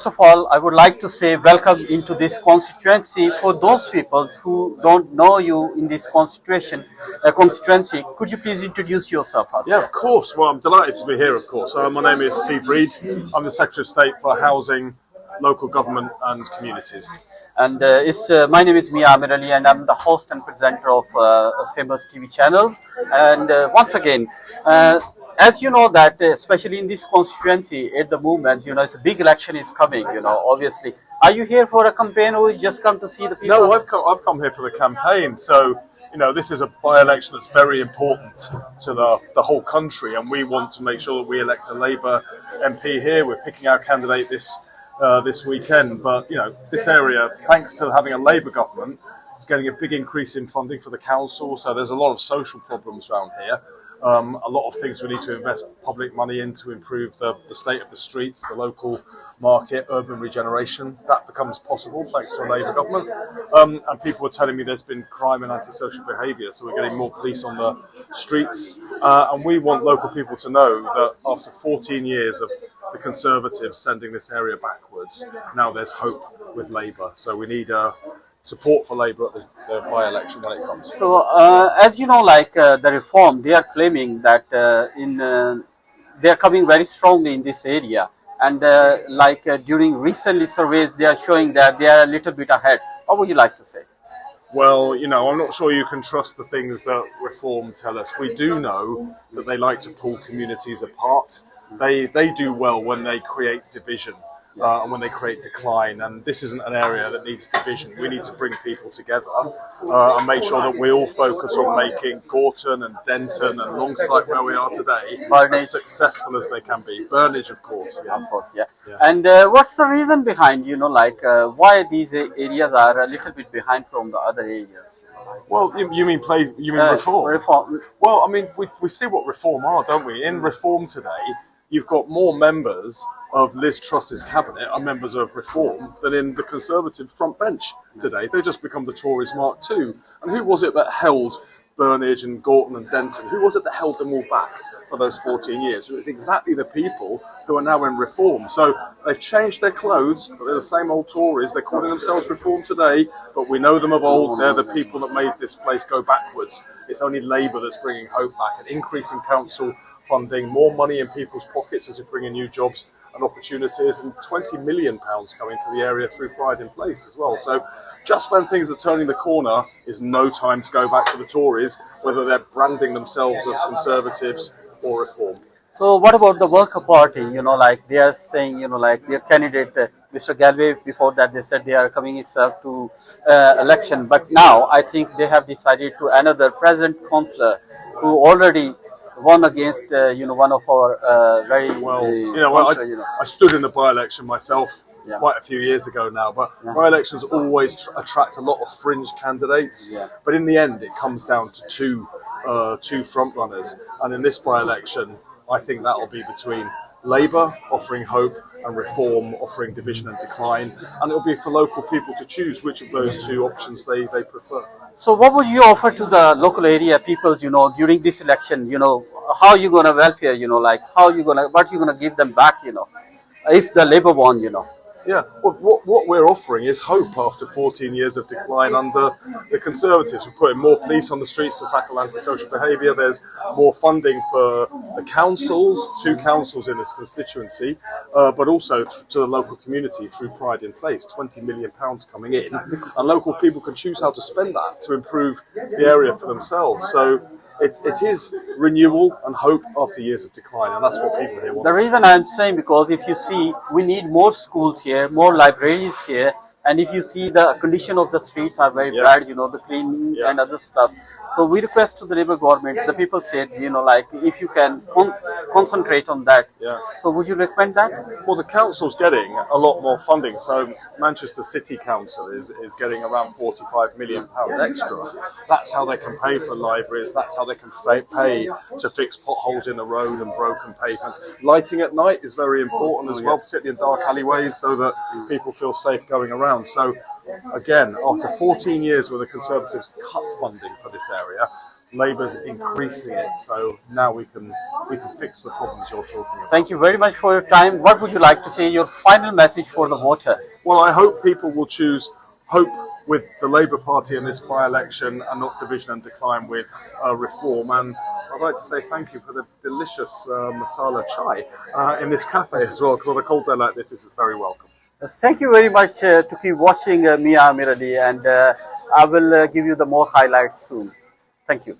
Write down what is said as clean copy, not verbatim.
First of all, I would like to say welcome into this constituency. For those people who don't know you in this constituency, could you please introduce yourself first? Yeah, of course. Well, I'm delighted to be here, of course. My name is Steve Reed. I'm the Secretary of State for Housing, Local Government and Communities. And my name is Mian Aamir, and I'm the host and presenter of famous TV channels. And once again, as you know that, especially in this constituency at the moment, it's a big election is coming. Obviously, are you here for a campaign or you just come to see the people? No, I've come here for the campaign. So, this is a by-election that's very important to the whole country, and we want to make sure that we elect a Labour MP here. We're picking our candidate this weekend, but this area, thanks to having a Labour government, is getting a big increase in funding for the council. So there's a lot of social problems around here. A lot of things we need to invest public money in to improve the state of the streets, the local market, urban regeneration. That becomes possible thanks to a Labour government. And people are telling me there's been crime and antisocial behaviour, so we're getting more police on the streets. And we want local people to know that after 14 years of the Conservatives sending this area backwards, now there's hope with Labour. So we need support for Labour at the by-election when it comes. So, as you know, the reform, they are claiming that they are coming very strongly in this area, and during recently surveys, they are showing that they are a little bit ahead. What would you like to say? Well, I'm not sure you can trust the things that reform tell us. We do know that they like to pull communities apart. They do well when they create division. And when they create decline, and this isn't an area that needs division. We need to bring people together and make sure that we all focus on making Gorton and Denton and Longsight, where we are today, as successful as they can be. Burnage, of course. Yes. Of course, yeah. And what's the reason behind, why these areas are a little bit behind from the other areas? Well, you mean reform? Reform. Well, we see what reform are, don't we? In reform today, you've got more members of Liz Truss's cabinet are members of Reform than in the Conservative front bench today. They just become the Tories Mark II. And who was it that held Burnage and Gorton and Denton? Who was it that held them all back for those 14 years? It was exactly the people who are now in Reform. So they've changed their clothes, but they're the same old Tories. They're calling themselves Reform today, but we know them of old. They're the people that made this place go backwards. It's only Labour that's bringing hope back, an increase in council funding, more money in people's pockets as we bring in new jobs and opportunities, and £20 million coming to the area through Pride in Place as well. So just when things are turning the corner is no time to go back to the Tories, whether they're branding themselves as Conservatives or Reform. So what about the Worker Party? They are saying, their candidate, Mr. Galway, before that they said they are coming itself to election. But now I think they have decided to another present councillor who already won against, one of our very well. I stood in the by-election myself quite a few years ago now, but by-elections always attract a lot of fringe candidates. Yeah. But in the end, it comes down to two front runners, and in this by-election, I think that will be between Labour offering hope and Reform offering division and decline, and it'll be for local people to choose which of those two options they prefer. So what would you offer to the local area people, during this election, how you going to welfare, what you going to give them back, if the Labour won, Yeah, well, what we're offering is hope after 14 years of decline under the Conservatives. We're putting more police on the streets to tackle antisocial behaviour. There's more funding for the councils, 2 councils in this constituency, but also to the local community through Pride in Place, £20 million coming in. And local people can choose how to spend that to improve the area for themselves. So it is renewal and hope after years of decline, and that's what people here want. The reason I'm saying, because if you see, we need more schools here, more libraries here, and if you see the condition of the streets are very bad, the cleaning and other stuff. So we request to the Labour government, the people said, if you can concentrate on that. Yeah. So would you recommend that? Well, the council's getting a lot more funding. So Manchester City Council is getting around £45 million extra. That's how they can pay for libraries. That's how they can pay to fix potholes in the road and broken pavements. Lighting at night is very important as well, particularly in dark alleyways, so that people feel safe going around. So again, after 14 years where the Conservatives cut funding for this area, Labour's increasing it, so now we can fix the problems you're talking about. Thank you very much for your time. What would you like to say, your final message for the voter? Well, I hope people will choose hope with the Labour Party in this by-election and not division and decline with reform. And I'd like to say thank you for the delicious masala chai in this cafe as well, because on a cold day like this is very welcome. Thank you very much to keep watching Mian Aamir, and I will give you the more highlights soon. Thank you.